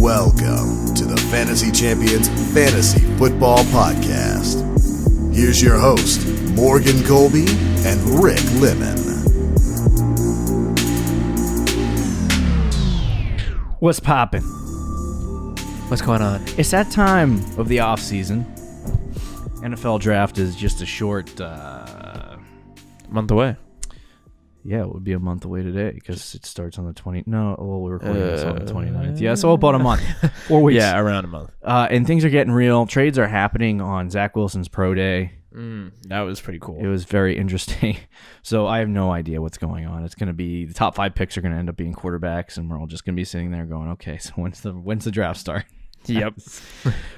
Welcome to the Fantasy Champions Fantasy Football Podcast. Here's your host, Morgan Colby and Rick Lemon. What's poppin'? What's going on? It's that time of the offseason. NFL draft is just a short... month away. Yeah, it would be a month away today because it starts on the 20th. No, well, we're recording this on the 29th. Yeah, so about a month. 4 weeks. Yeah, around a month. And things are getting real. Trades are happening on Zach Wilson's pro day. That was pretty cool. It was very interesting. So I have no idea what's going on. It's going to be the top 5 picks are going to end up being quarterbacks, and we're all just going to be sitting there going, okay, so when's the draft start? Yep.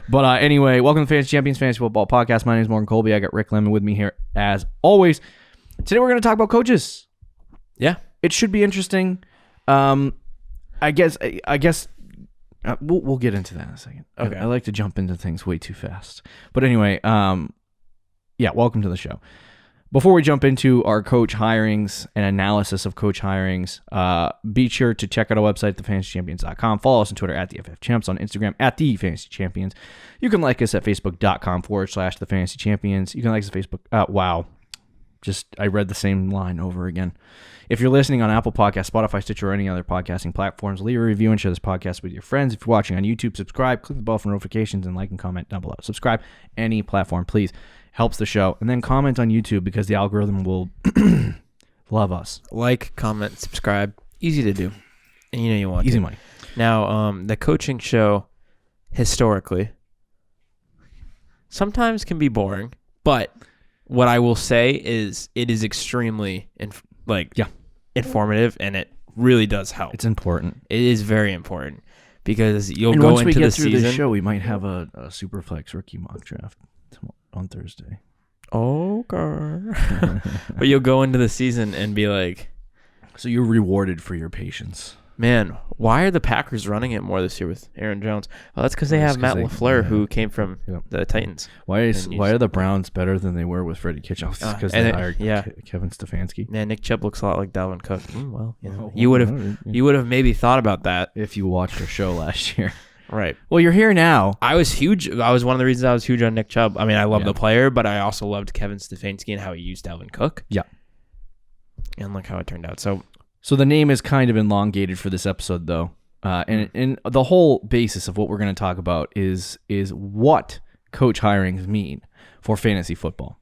But anyway, welcome to Fantasy Champions Fantasy Football Podcast. My name is Morgan Colby. I got Rick Lemon with me here as always. Today we're going to talk about coaches. Yeah. It should be interesting. I guess we'll get into that in a second. Okay. I like to jump into things way too fast. But anyway, yeah, welcome to the show. Before we jump into our coach hirings and analysis of coach hirings, be sure to check out our website, thefantasychampions.com. Follow us on Twitter at @TheFFChamps, on Instagram at @TheFantasyChampions. You can like us at facebook.com/thefantasychampions. You can like us at Facebook. Wow. I read the same line over again. If you're listening on Apple Podcasts, Spotify, Stitcher, or any other podcasting platforms, leave a review and share this podcast with your friends. If you're watching on YouTube, subscribe, click the bell for notifications, and like and comment down below. Subscribe any platform, please. Helps the show. And then comment on YouTube because the algorithm will love us. Like, comment, subscribe. Easy to do. And you know you want Easy to. money. Now, the coaching show, historically, sometimes can be boring, but what I will say is it is extremely informative, and it really does help. It's important. It is very important because you'll And go once into we the get through season. this show, we might have a Superflex rookie mock draft on Thursday. Okay. But you'll go into the season and be like, so you're rewarded for your patience. man, why are the Packers running it more this year with Aaron Jones? Well, that's because they have Matt LaFleur, who came from the Titans. Why are the Browns better than they were with Freddie Kitchens? Because they hired Kevin Stefanski. Man, Nick Chubb looks a lot like Dalvin Cook. Well, you would have maybe thought about that if you watched our show last year. Right. Well, you're here now. I was huge. I was one of the reasons I was huge on Nick Chubb. I mean, I love the player, but I also loved Kevin Stefanski and how he used Dalvin Cook. Yeah. And look how it turned out. So the name is kind of elongated for this episode, though. And the whole basis of what we're going to talk about is what coach hirings mean for fantasy football.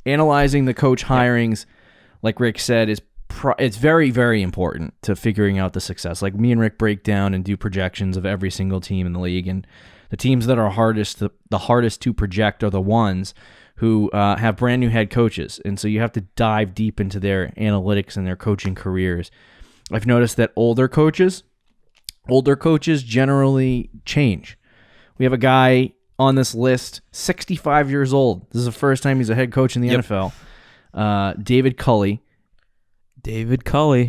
Analyzing the coach hirings, like Rick said, it's very, very important to figuring out the success. Like me and Rick break down and do projections of every single team in the league, and the teams that are the hardest to project are the ones who have brand new head coaches, and so you have to dive deep into their analytics and their coaching careers. I've noticed that older coaches generally change. We have a guy on this list, 65 years old. This is the first time he's a head coach in the NFL. David Culley.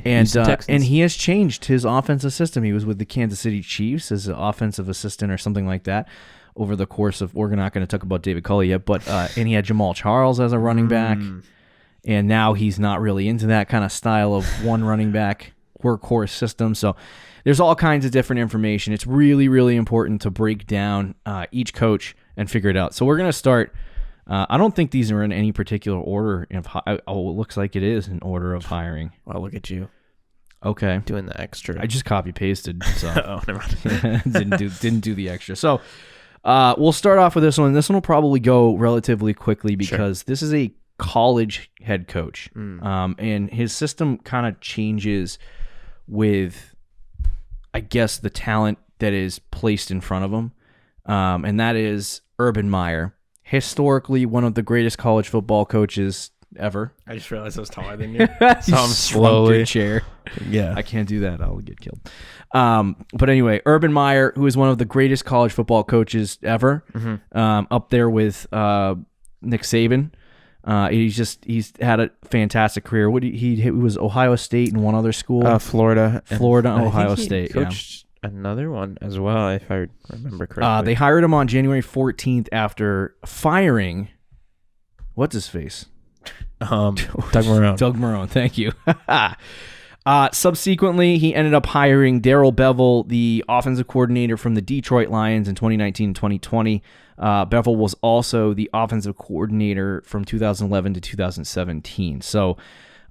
And he has changed his offensive system. He was with the Kansas City Chiefs as an offensive assistant or something like that over the course of, we're not going to talk about David Culley yet, but and he had Jamal Charles as a running back, and now he's not really into that kind of style of one running back workhorse system. So there's all kinds of different information. It's really, really important to break down each coach and figure it out. So we're going to start. I don't think these are in any particular order. It looks like it is in order of hiring. Well, look at you. Okay. Doing the extra. I just copy pasted. So oh, never mind. didn't do the extra. So we'll start off with this one. This one will probably go relatively quickly because this is a college head coach. And his system kind of changes with, I guess, the talent that is placed in front of him. And that is Urban Meyer. Historically, one of the greatest college football coaches ever. I just realized I was taller than you. So I'm slowly chair. Yeah, I can't do that. I'll get killed. But anyway, Urban Meyer, who is one of the greatest college football coaches ever, up there with Nick Saban. He's had a fantastic career. He was Ohio State and one other school. Florida, Ohio State. Coached another one as well, if I remember correctly. They hired him on January 14th after firing, what's his face? Doug Marrone. Doug Marrone, thank you. Subsequently, he ended up hiring Darrell Bevell, the offensive coordinator from the Detroit Lions in 2019 and 2020. Bevell was also the offensive coordinator from 2011 to 2017. So,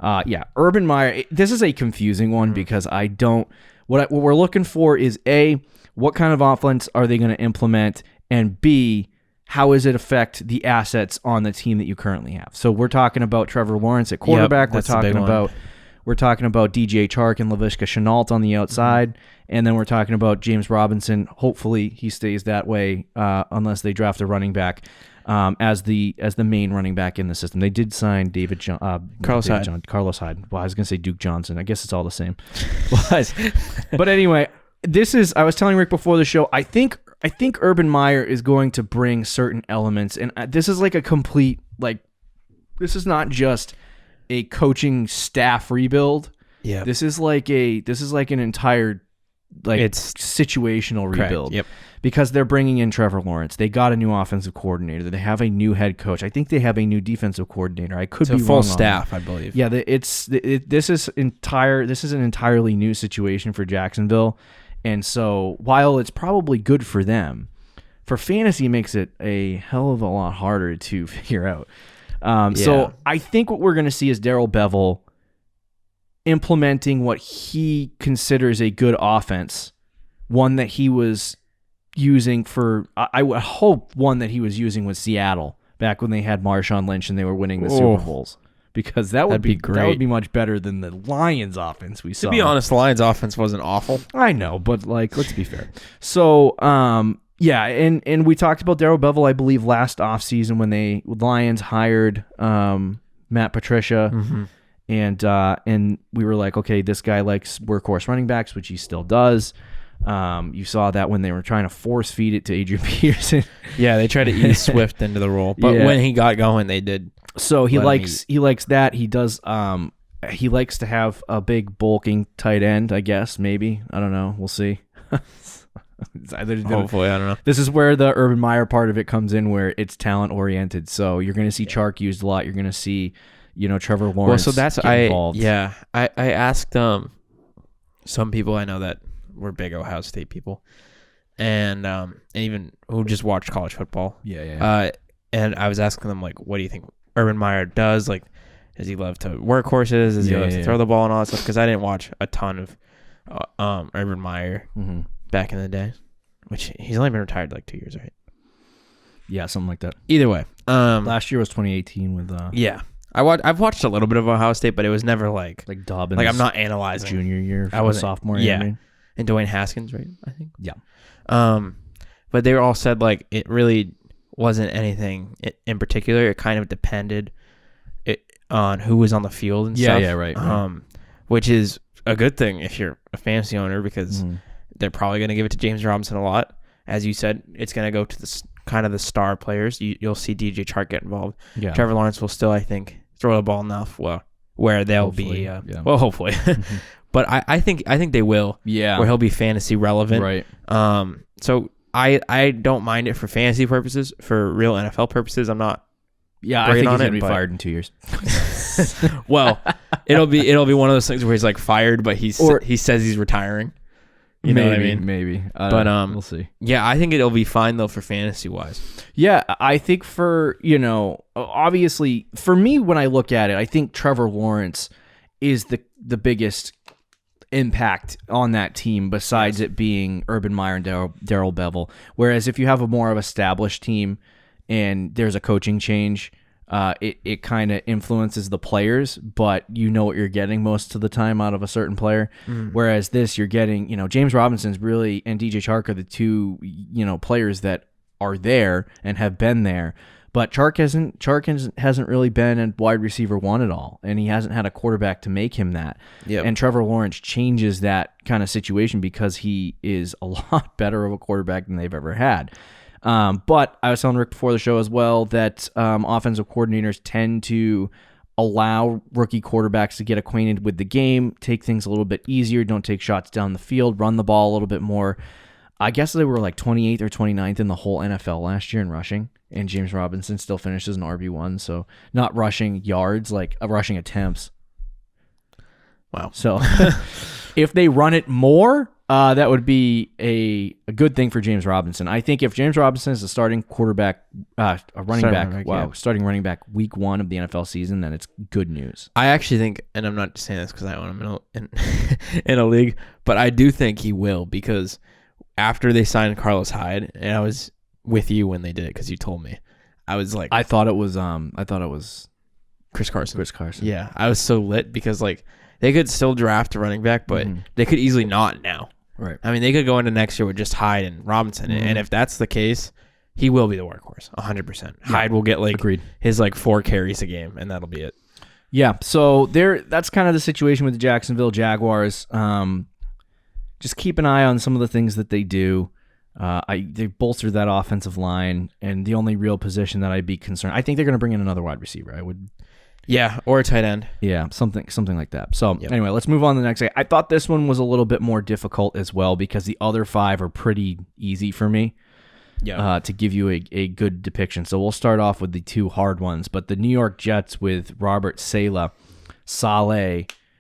Urban Meyer, this is a confusing one because what we're looking for is A, what kind of offense are they going to implement, and B, how does it affect the assets on the team that you currently have? So we're talking about Trevor Lawrence at quarterback. We're talking about DJ Chark and Laviska Shenault on the outside, and then we're talking about James Robinson. Hopefully, he stays that way unless they draft a running back as the main running back in the system. They did sign Carlos Hyde. Well, I was going to say Duke Johnson. I guess it's all the same. But anyway, I was telling Rick before the show, I think Urban Meyer is going to bring certain elements, and this is like a complete, this is not just a coaching staff rebuild. Yeah. This is like an entire it's situational rebuild. Yep. Because they're bringing in Trevor Lawrence. They got a new offensive coordinator. They have a new head coach. I think they have a new defensive coordinator. I could be wrong. It's a full staff, I believe. Yeah, this is an entirely new situation for Jacksonville. And so while it's probably good for them, for fantasy it makes it a hell of a lot harder to figure out. So I think what we're going to see is Darrell Bevell implementing what he considers a good offense, one that he was using I would hope one that he was using with Seattle back when they had Marshawn Lynch and they were winning the Super Bowls. Because that would be great. That would be much better than the Lions offense we saw. To be honest, the Lions offense wasn't awful. I know, but let's be fair. So, and we talked about Darrell Bevell, I believe, last offseason when the Lions hired Matt Patricia, and we were like, okay, this guy likes workhorse running backs, which he still does. You saw that when they were trying to force feed it to Adrian Peterson. Yeah, they tried to ease Swift into the role, but when he got going, they did. So he likes that. He does. He likes to have a big bulking tight end. I guess maybe I don't know. We'll see. Hopefully, I don't know. This is where the Urban Meyer part of it comes in, where it's talent oriented. So you're going to see Chark used a lot. You're going to see, Trevor Lawrence. Well, so that's involved. I asked some people I know that were big Ohio State people, and even who just watched college football. And I was asking them what do you think Urban Meyer does? Does he love to work horses? Does he love to throw the ball and all that stuff? Because I didn't watch a ton of Urban Meyer back in the day, which he's only been retired 2 years, right? Yeah, something like that. Either way, last year was 2018 with I've watched a little bit of Ohio State, but it was never like Dobbins. I'm not analyzing junior year. I was sophomore year. Yeah, and Dwayne Haskins, right? I think. Yeah. But they all said it really wasn't anything in particular. It kind of depended on who was on the field and stuff. Yeah, right. Which is a good thing if you're a fantasy owner, because they're probably going to give it to James Robinson a lot. As you said, it's going to go to the star players. You'll see DJ Chark get involved. Yeah. Trevor Lawrence will still, I think, throw the ball enough where they'll hopefully, be. Well, hopefully. But I think they will. Yeah. Where he'll be fantasy relevant. Right. So I don't mind it for fantasy purposes. For real NFL purposes, I'm not. Yeah, I think he's gonna be fired in 2 years. Well, it'll be one of those things where he's fired, but he says he's retiring. You know what I mean? Maybe. But we'll see. Yeah, I think it'll be fine though for fantasy wise. Yeah, I think for obviously for me when I look at it, I think Trevor Lawrence is the biggest impact on that team besides it being Urban Meyer and Darrell Bevell. Whereas if you have a more of established team and there's a coaching change, it kind of influences the players, but you know what you're getting most of the time out of a certain player. Whereas this, you're getting, James Robinson's really, and DJ Chark are the two, players that are there and have been there. But Chark hasn't really been a wide receiver one at all, and he hasn't had a quarterback to make him that. Yep. And Trevor Lawrence changes that kind of situation because he is a lot better of a quarterback than they've ever had. But I was telling Rick before the show as well that offensive coordinators tend to allow rookie quarterbacks to get acquainted with the game, take things a little bit easier, don't take shots down the field, run the ball a little bit more. I guess they were 28th or 29th in the whole NFL last year in rushing, and James Robinson still finishes an RB1, so not rushing yards, rushing attempts. Wow. So if they run it more, that would be a good thing for James Robinson. I think if James Robinson is a starting quarterback, starting running back week 1 of the NFL season, then it's good news. I actually think, and I'm not saying this because I own him in a league, but I do think he will, because after they signed Carlos Hyde, and I was with you when they did it because you told me, I was like, I thought it was Chris Carson. Chris Carson. Yeah, I was so lit because like they could still draft a running back, but they could easily not now. Right. I mean, they could go into next year with just Hyde and Robinson, and if that's the case, he will be the workhorse, 100%. Hyde will get like his like 4 carries a game, and that'll be it. Yeah. So that's kind of the situation with the Jacksonville Jaguars. Just keep an eye on some of the things that they do. They bolstered that offensive line, and the only real position that I'd be concerned, I think they're going to bring in another wide receiver. I would. Yeah, or a tight end. Yeah, something like that. So anyway, let's move on to the next guy. I thought this one was a little bit more difficult as well because the other 5 are pretty easy for me to give you a good depiction. So we'll start off with the 2 hard ones. But the New York Jets with Robert Saleh.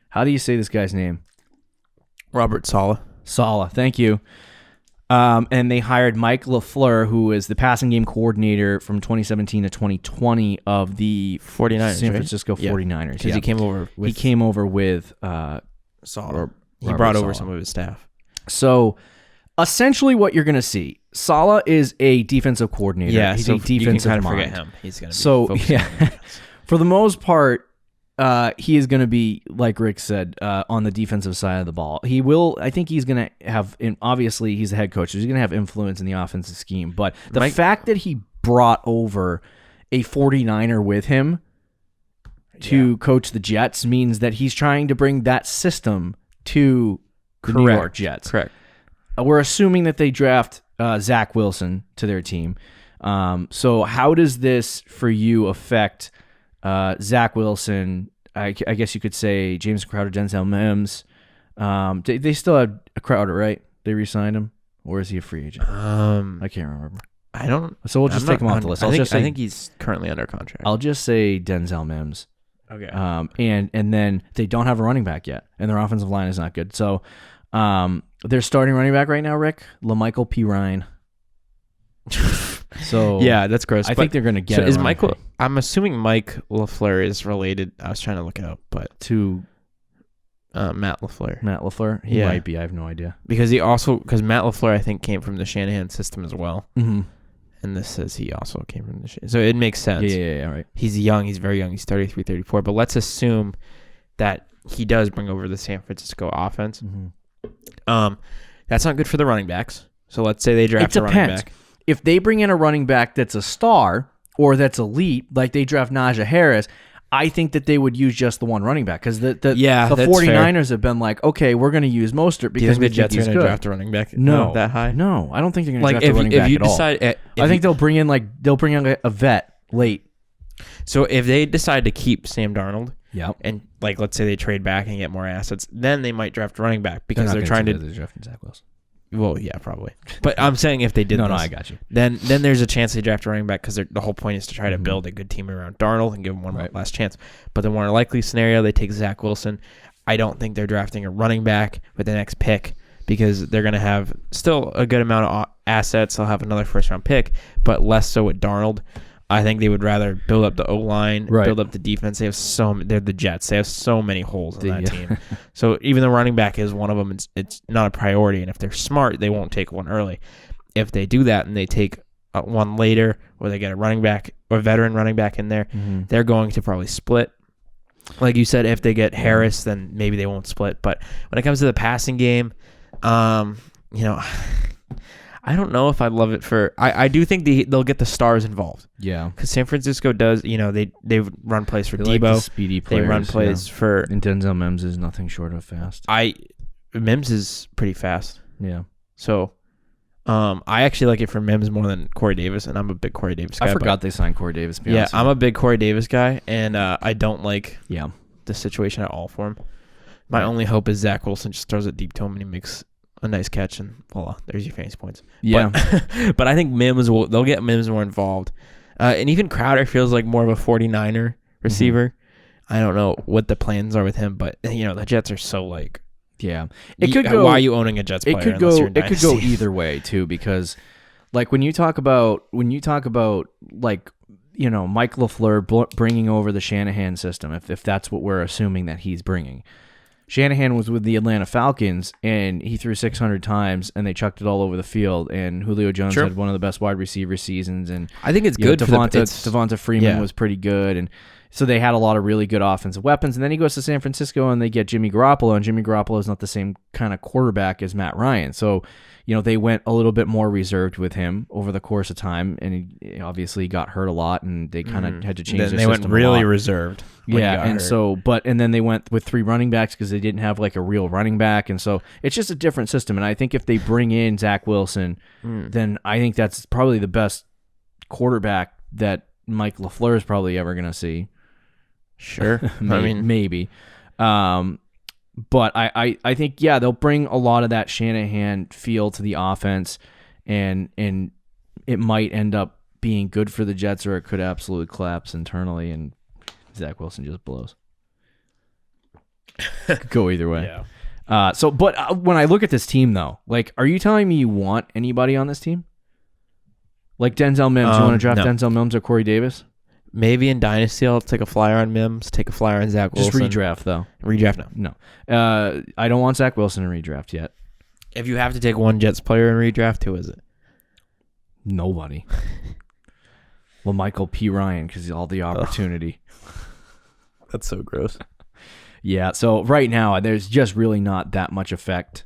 How do you say this guy's name? Robert Saleh. Saleh, thank you. And they hired Mike LaFleur, who is the passing game coordinator from 2017 to 2020 of the 49ers, San Francisco 49ers. Because he came over with Saleh. He brought over some of his staff. So essentially what you're going to see, Saleh is a defensive coordinator. Yeah, he's so a defensive mind. forget him. He's going to be for the most part, he is going to be, like Rick said, on the defensive side of the ball. I think he's going to have, obviously he's the head coach, so he's going to have influence in the offensive scheme. But the fact that he brought over a 49er with him to coach the Jets means that he's trying to bring that system to the New York Jets. Correct. We're assuming that they draft Zach Wilson to their team. So how does this, for you, affect Zach Wilson? I guess you could say James Crowder, Denzel Mims. They still have a Crowder, right? They re-signed him, or is he a free agent? I can't remember. I don't. So we'll just take him off the list. I think he's currently under contract. I'll just say Denzel Mims. Okay. And then they don't have a running back yet, and their offensive line is not good. So their starting running back right now, Rick, LaMichael P. Ryan. So yeah, that's gross. I think they're going to get. So is Michael? I'm assuming Mike LaFleur is related. I was trying to look it up, but to Matt LaFleur. Matt LaFleur, he might be. I have no idea because Matt LaFleur I think came from the Shanahan system as well. Mm-hmm. And this says he also came from the Shanahan, so it makes sense. Yeah, right. He's young. He's very young. He's 33, 34. But let's assume that he does bring over the San Francisco offense. Mm-hmm. That's not good for the running backs. So let's say they draft a running back. If they bring in a running back that's a star or that's elite, like they draft Najee Harris, I think that they would use just the one running back because the 49ers have been like, okay, we're going to use Mostert because the Jets are going to draft a running back. No, that high. No, I don't think they're going to draft a running back at all. I think they'll bring in a vet late. So if they decide to keep Sam Darnold, and like let's say they trade back and get more assets, then they might draft a running back because they're trying to draft Zach Wilson. Well, yeah, probably. But I'm saying if they did no, I got you. Then there's a chance they draft a running back because the whole point is to try to build a good team around Darnold and give him one last chance. But the more likely scenario, they take Zach Wilson. I don't think they're drafting a running back with the next pick because they're going to have still a good amount of assets. They'll have another first-round pick, but less so with Darnold. I think they would rather build up the O-line, build up the defense. They're the Jets. They have so many holes in that team. So even though running back is one of them, it's not a priority. And if they're smart, they won't take one early. If they do that and they take one later, or they get a running back or veteran running back in there, they're going to probably split. Like you said, if they get Harris, then maybe they won't split. But when it comes to the passing game, I don't know if I love it for. I do think they'll get the stars involved. Yeah, because San Francisco does. They've run plays for Debo. Like the speedy players. They run plays for. And Denzel Mims is nothing short of fast. Mims is pretty fast. Yeah. So, I actually like it for Mims more than Corey Davis, and I'm a big Corey Davis guy. I forgot they signed Corey Davis. Yeah, I'm a big Corey Davis guy, and I don't like the situation at all for him. My only hope is Zach Wilson just throws it deep to him and he makes a nice catch, and voila, there's your fantasy points. Yeah. But I think they'll get Mims more involved. And even Crowder feels like more of a 49er receiver. I don't know what the plans are with him, but the Jets are so like. Yeah, it could go. Why are you owning a Jets player? It could go. It could go either way too, because like when you talk about like Mike LaFleur bringing over the Shanahan system, if that's what we're assuming that he's bringing. Shanahan was with the Atlanta Falcons, and he threw 600 times, and they chucked it all over the field. And Julio Jones had one of the best wide receiver seasons, and I think it's good. Devonta Freeman was pretty good, and so they had a lot of really good offensive weapons. And then he goes to San Francisco, and they get Jimmy Garoppolo, and Jimmy Garoppolo is not the same kind of quarterback as Matt Ryan. So they went a little bit more reserved with him over the course of time, and he obviously got hurt a lot, and they kind of had to change their system. They went really reserved. Yeah, and then they went with 3 running backs because they didn't have like a real running back, and so it's just a different system. And I think if they bring in Zach Wilson, then I think that's probably the best quarterback that Mike LaFleur is probably ever going to see. Sure, maybe. But I think they'll bring a lot of that Shanahan feel to the offense, and it might end up being good for the Jets, or it could absolutely collapse internally, and Zach Wilson just blows. Could go either way. Yeah. But when I look at this team, though, like, are you telling me you want anybody on this team? Like Denzel Mims, you want to draft Denzel Mims or Corey Davis? Maybe in Dynasty, I'll take a flyer on Mims, take a flyer on Zach Wilson. Just redraft, though. Redraft, no. I don't want Zach Wilson in redraft yet. If you have to take one Jets player in redraft, who is it? Nobody. Well, Michael P. Ryan, because all the opportunity. That's so gross. Yeah, so right now, there's just really not that much effect.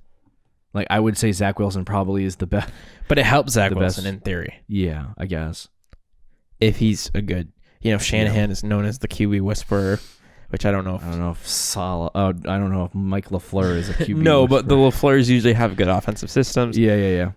Like, I would say Zach Wilson probably is the best. But it helps Zach Wilson in theory. Yeah, I guess. If he's a good... Shanahan is known as the QB whisperer, which I don't know if... I don't know if Mike LaFleur is a QB No, whisperer. but the LaFleurs usually have good offensive systems. Yeah.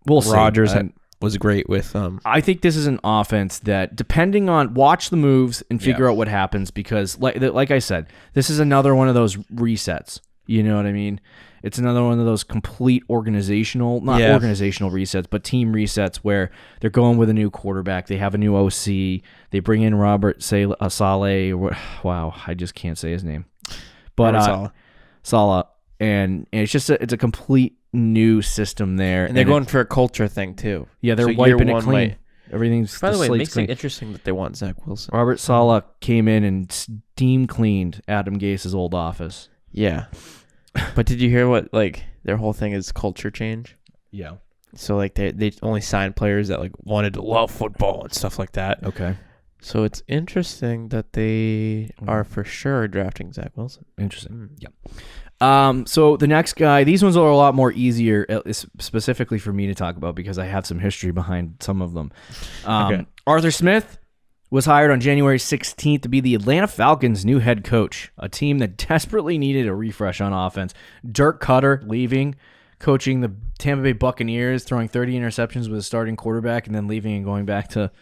We'll Rodgers was great with... I think this is an offense that, depending on... Watch the moves and figure out what happens, because, like I said, this is another one of those resets. You know what I mean? It's another one of those complete organizational resets, but team resets where they're going with a new quarterback. They have a new OC. They bring in Robert Saleh. Wow, I just can't say his name. But Saleh. And it's just it's a complete new system there. And they're going for a culture thing, too. Yeah, they're wiping it clean. Everything's By the way, it makes clean. it interesting that they want Zach Wilson. Robert Saleh came in and steam cleaned Adam Gase's old office. Yeah. But did you hear what, like, their whole thing is culture change? Yeah. So, like, they only signed players that, like, wanted to love football and stuff like that. Okay. So it's interesting that they are for sure drafting Zach Wilson. Interesting. Yeah. So the next guy, these ones are a lot more easier, specifically for me to talk about because I have some history behind some of them. Okay. Arthur Smith was hired on January 16th to be the Atlanta Falcons' new head coach, a team that desperately needed a refresh on offense. Dirk Cutter leaving, coaching the Tampa Bay Buccaneers, throwing 30 interceptions with a starting quarterback, and then leaving and going back to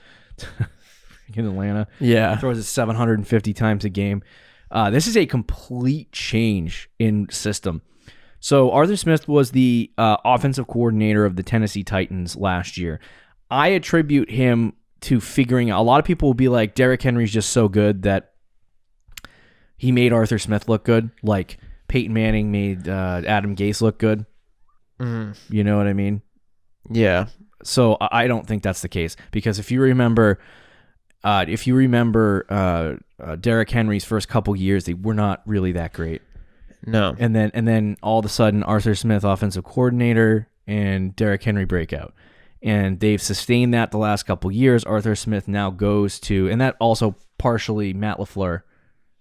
Atlanta. Yeah. Throws it 750 times a game. This is a complete change in system. So Arthur Smith was the offensive coordinator of the Tennessee Titans last year. I attribute him to figuring out. A lot of people will be like, Derrick Henry's just so good that he made Arthur Smith look good, like Peyton Manning made Adam Gase look good. You know what I mean? Yeah. So I don't think that's the case, because if you remember Derrick Henry's first couple years, they were not really that great. No. And then all of a sudden, Arthur Smith, offensive coordinator, and Derrick Henry breakout. And they've sustained that the last couple years. Arthur Smith now goes to, and that also partially Matt LaFleur,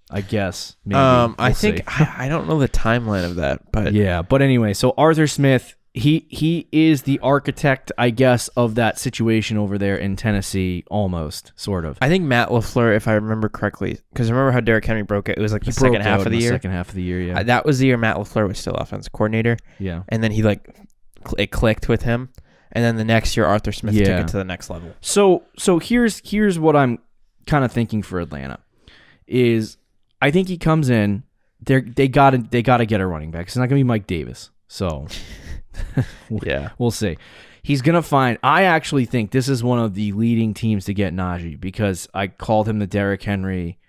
I guess. Maybe. I think I don't know the timeline of that, but yeah. But anyway, so Arthur Smith, he is the architect, I guess, of that situation over there in Tennessee, almost, sort of. I think Matt LaFleur, if I remember correctly, because remember how Derrick Henry broke it? It was like the second half of the year. Second half of the year, yeah. That was the year Matt LaFleur was still offensive coordinator. Yeah. And then he it clicked with him. And then the next year, Arthur Smith took it to the next level. So here's what I'm kind of thinking for Atlanta is, I think he comes in. They gotta get a running back. It's not gonna be Mike Davis. So yeah, we'll see. He's gonna find. I actually think this is one of the leading teams to get Najee, because I called him the Derrick Henry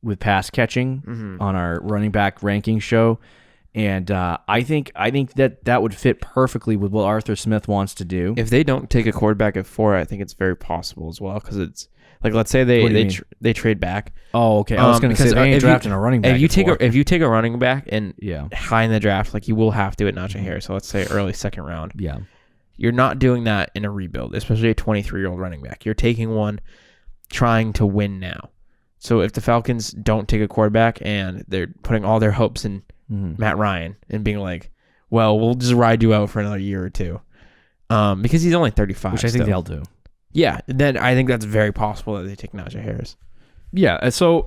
with pass catching on our running back ranking show. And I think that would fit perfectly with what Arthur Smith wants to do. If they don't take a quarterback at 4, I think it's very possible as well, because it's like, let's say they trade back. Oh, okay. I was going to say they ain't drafting a running back. If you take a running back and high in the draft, like you will have to at Najee Harris, so let's say early second round. Yeah, you're not doing that in a rebuild, especially a 23-year-old running back. You're taking one trying to win now. So if the Falcons don't take a quarterback and they're putting all their hopes in Matt Ryan and being like, well, we'll just ride you out for another year or two, because he's only 35, which I think they'll do. Yeah, then I think that's very possible that they take Najee Harris. Yeah, so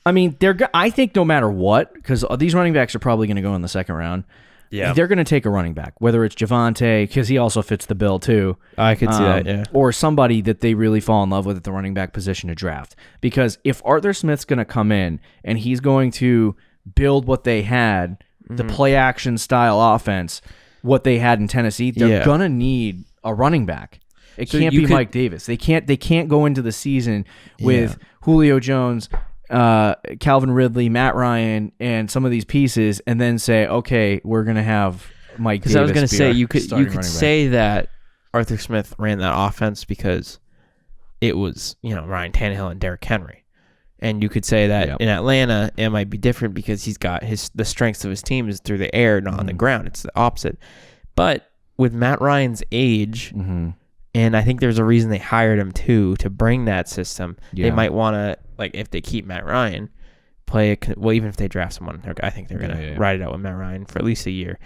I mean, I think no matter what, because these running backs are probably going to go in the second round. Yeah, they're going to take a running back, whether it's Javonte, because he also fits the bill too. I could see that, yeah. Or somebody that they really fall in love with at the running back position to draft. Because if Arthur Smith's going to come in and he's going to build what they had, the play action style offense, what they had in Tennessee, they're going to need a running back. It can't be Mike Davis. They can't go into the season with Julio Jones, Calvin Ridley, Matt Ryan, and some of these pieces, and then say, okay, we're gonna have Mike Davis. Because I was gonna say you could say that Arthur Smith ran that offense because it was Ryan Tannehill and Derrick Henry, and you could say that in Atlanta it might be different because he's got the strengths of his team is through the air, not on the ground. It's the opposite. But with Matt Ryan's age. And I think there's a reason they hired him too, to bring that system. They might want to, like, if they keep Matt Ryan, even if they draft someone, I think they're going to ride it out with Matt Ryan for at least a year.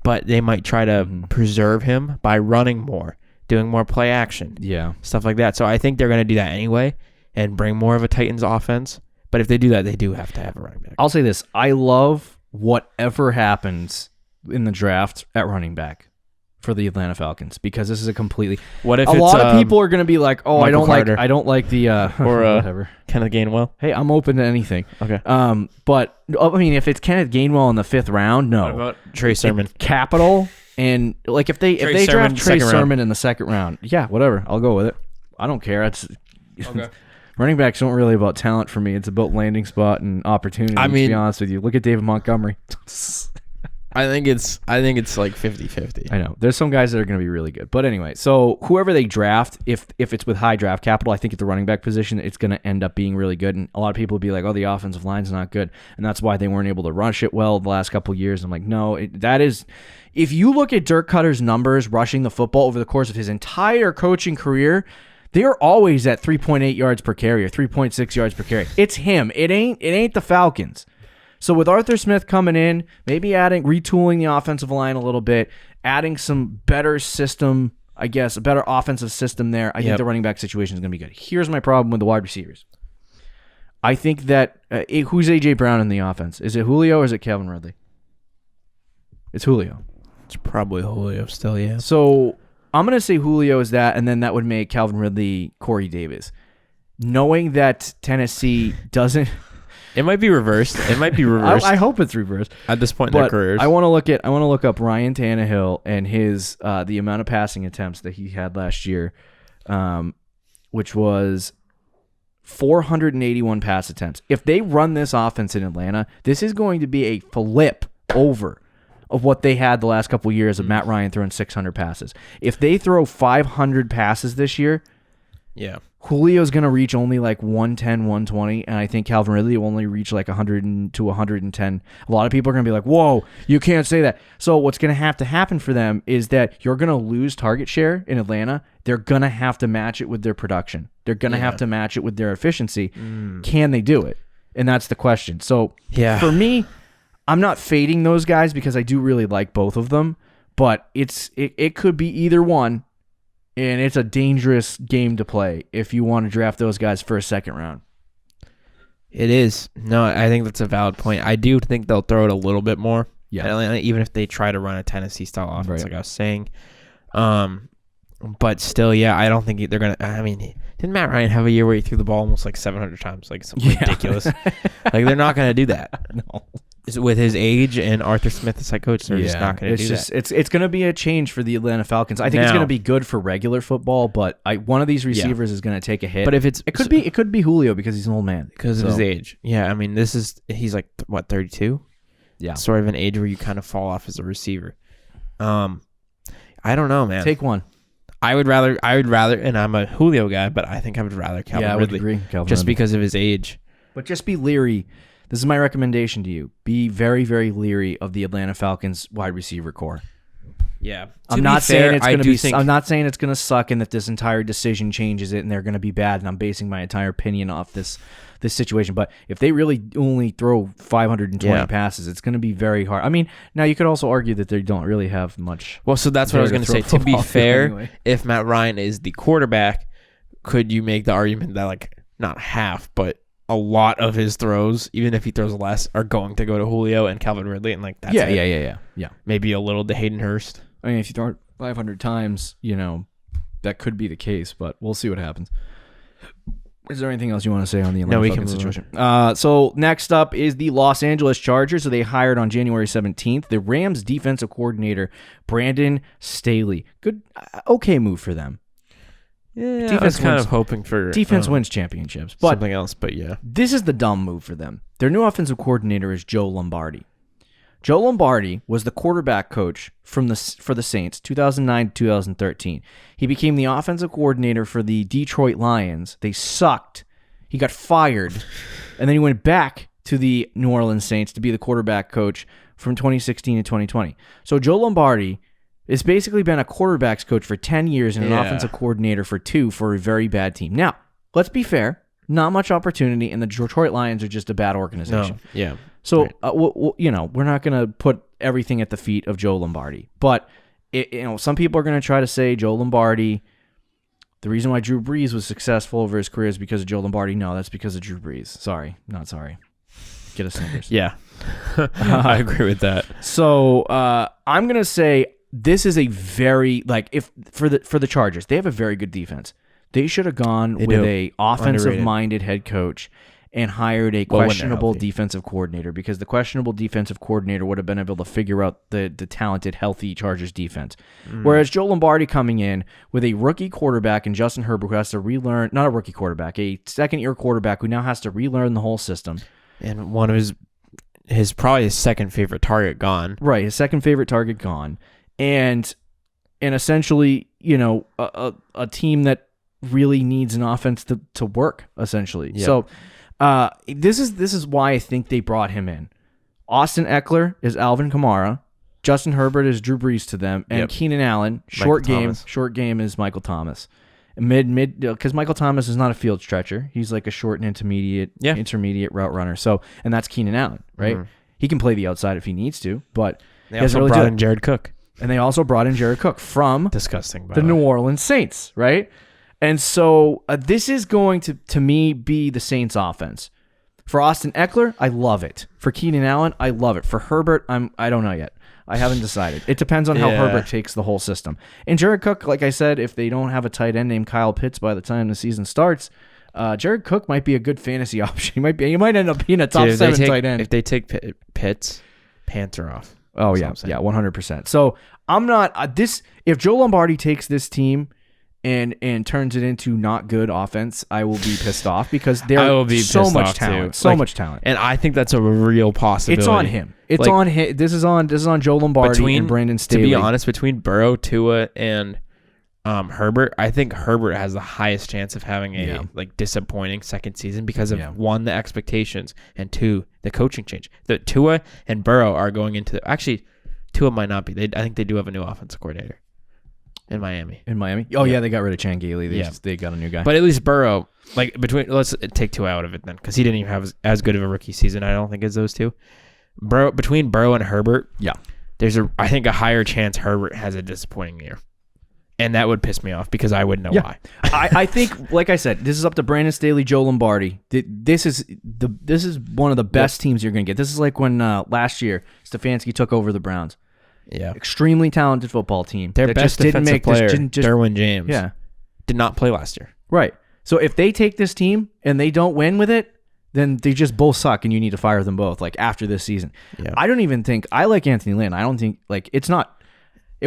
But they might try to preserve him by running more, doing more play action, stuff like that. So I think they're going to do that anyway and bring more of a Titans offense. But if they do that, they do have to have a running back. I'll say this. I love whatever happens in the draft at running back for the Atlanta Falcons, because this is a completely. What if a lot of people are going to be like, "Oh, I don't like the or whatever." Kenneth Gainwell. Hey, I'm open to anything. Okay. But I mean, if it's Kenneth Gainwell in the 5th round, no. What about Trey Sermon? Capital, and like if they draft Trey Sermon in the 2nd round, yeah, whatever. I'll go with it. I don't care. It's okay. Running backs aren't really about talent for me. It's about landing spot and opportunity. I mean, to be honest with you, look at David Montgomery. I think it's like 50-50. I know. There's some guys that are going to be really good. But anyway, so whoever they draft, if it's with high draft capital, I think at the running back position, it's going to end up being really good. And a lot of people will be like, oh, the offensive line's not good. And that's why they weren't able to rush it well the last couple of years. I'm like, no, that is... If you look at Dirk Cutter's numbers rushing the football over the course of his entire coaching career, they're always at 3.8 yards per carry or 3.6 yards per carry. It's him. It ain't the Falcons. So with Arthur Smith coming in, maybe retooling the offensive line a little bit, adding some better system, I guess, a better offensive system there, I think the running back situation is going to be good. Here's my problem with the wide receivers. I think that, who's A.J. Brown in the offense? Is it Julio or is it Calvin Ridley? It's Julio. It's probably Julio still, yeah. So I'm going to say Julio is that, and then that would make Calvin Ridley Corey Davis. Knowing that Tennessee doesn't... It might be reversed. I hope it's reversed at this point in their careers. I want to look up Ryan Tannehill and his the amount of passing attempts that he had last year, which was 481 pass attempts. If they run this offense in Atlanta, this is going to be a flip over of what they had the last couple of years of Matt Ryan throwing 600 passes. If they throw 500 passes this year, Julio's going to reach only like 110, 120, and I think Calvin Ridley will only reach like 100 to 110. A lot of people are going to be like, whoa, you can't say that. So what's going to have to happen for them is that you're going to lose target share in Atlanta. They're going to have to match it with their production. They're going to have to match it with their efficiency. Can they do it? And that's the question. So for me, I'm not fading those guys because I do really like both of them, but it could be either one. And it's a dangerous game to play if you want to draft those guys for a 2nd round. It is. No, I think that's a valid point. I do think they'll throw it a little bit more. Yeah. Even if they try to run a Tennessee-style offense, like I was saying. But still, I don't think they're going to... I mean, didn't Matt Ryan have a year where he threw the ball almost like 700 times? Like something ridiculous. Like, they're not going to do that. No. with his age and Arthur Smith as head coach, they're just not going to do that. It's going to be a change for the Atlanta Falcons. I think it's going to be good for regular football, but one of these receivers is going to take a hit. But if it could be Julio because he's an old man because of his age. Yeah, I mean, he's like what 32. Yeah, sort of an age where you kind of fall off as a receiver. I don't know, man. Take one. I would rather, and I'm a Julio guy, but I think I would rather Calvin Ridley. Agree. Calvin just Ridley. Because of his age. But just be leery. This is my recommendation to you. Be very, very leery of the Atlanta Falcons wide receiver core. Yeah. I'm not saying it's going to suck and that this entire decision changes it and they're going to be bad and I'm basing my entire opinion off this situation. But if they really only throw 520 passes, it's going to be very hard. I mean, now you could also argue that they don't really have much. Well, so that's what I was going to say. To be fair, anyway. If Matt Ryan is the quarterback, could you make the argument that like not half, but a lot of his throws, even if he throws less, are going to go to Julio and Calvin Ridley, and like that's yeah. Maybe a little to Hayden Hurst. I mean, if you throw it 500 times, that could be the case, but we'll see what happens. Is there anything else you want to say on the Atlanta Falcons situation? So next up is the Los Angeles Chargers. So they hired on January 17th the Rams defensive coordinator Brandon Staley. Good, okay move for them. Yeah, defense I was kind of hoping for defense wins championships, but something else. But yeah, this is the dumb move for them. Their new offensive coordinator is Joe Lombardi. Joe Lombardi was the quarterback coach for the Saints 2009 to 2013. He became the offensive coordinator for the Detroit Lions. They sucked. He got fired, and then he went back to the New Orleans Saints to be the quarterback coach from 2016 to 2020. So Joe Lombardi has basically been a quarterback's coach for 10 years and an offensive coordinator for 2 for a very bad team. Now, let's be fair. Not much opportunity, and the Detroit Lions are just a bad organization. No, yeah. So, we're not going to put everything at the feet of Joe Lombardi. But, some people are going to try to say Joe Lombardi, the reason why Drew Brees was successful over his career is because of Joe Lombardi. No, that's because of Drew Brees. Sorry. Not sorry. Get a Snickers. Yeah. I agree with that. So, I'm going to say this is a very, if for the Chargers, they have a very good defense. They should have gone with a offensive-minded head coach and hired a questionable defensive coordinator because the questionable defensive coordinator would have been able to figure out the talented, healthy Chargers defense. Whereas Joe Lombardi coming in with a rookie quarterback and Justin Herbert who has to relearn, not a rookie quarterback, a second-year quarterback who now has to relearn the whole system. And one of his probably his second favorite target gone. Right, his second favorite target gone. And essentially, a team that really needs an offense to work, essentially. Yep. So this is why I think they brought him in. Austin Eckler is Alvin Kamara. Justin Herbert is Drew Brees to them. And Keenan Allen, short game is Michael Thomas. Mid because Michael Thomas is not a field stretcher. He's like a short and intermediate route runner. So, and that's Keenan Allen, right? Mm-hmm. He can play the outside if he needs to, but they also brought in Jared Cook. And they also brought in Jared Cook from the New Orleans Saints, right? And so this is going to me, be the Saints offense. For Austin Eckler, I love it. For Keenan Allen, I love it. For Herbert, I don't know yet. I haven't decided. It depends on how Herbert takes the whole system. And Jared Cook, like I said, if they don't have a tight end named Kyle Pitts by the time the season starts, Jared Cook might be a good fantasy option. He might end up being a top 7 tight end. If they take Pitts, pants are off. Oh, yeah, 100%. So I'm not if Joe Lombardi takes this team and turns it into not good offense, I will be pissed off because there's so much talent. So much talent. And I think that's a real possibility. It's on him. It's on him. This is on Joe Lombardi and Brandon Staley. To be honest, between Burrow, Tua, and Herbert, I think Herbert has the highest chance of having a disappointing second season because of one, the expectations, and 2, the coaching change. The Tua and Burrow are going into actually Tua might not be. I think they do have a new offensive coordinator. In Miami. Oh, yeah, they got rid of Chan Gailey. They got a new guy. But at least Burrow, let's take Tua out of it then, because he didn't even have as good of a rookie season, I don't think, as those two. Between Burrow and Herbert, there's I think a higher chance Herbert has a disappointing year. And that would piss me off because I wouldn't know why. I think, like I said, this is up to Brandon Staley, Joe Lombardi. This is one of the best teams you're going to get. This is like when last year Stefanski took over the Browns. Yeah, extremely talented football team. Their best defensive player, Derwin James, did not play last year. Right. So if they take this team and they don't win with it, then they just both suck and you need to fire them both, like, after this season. Yeah. I don't even think, I like Anthony Lynn. I don't think, like, it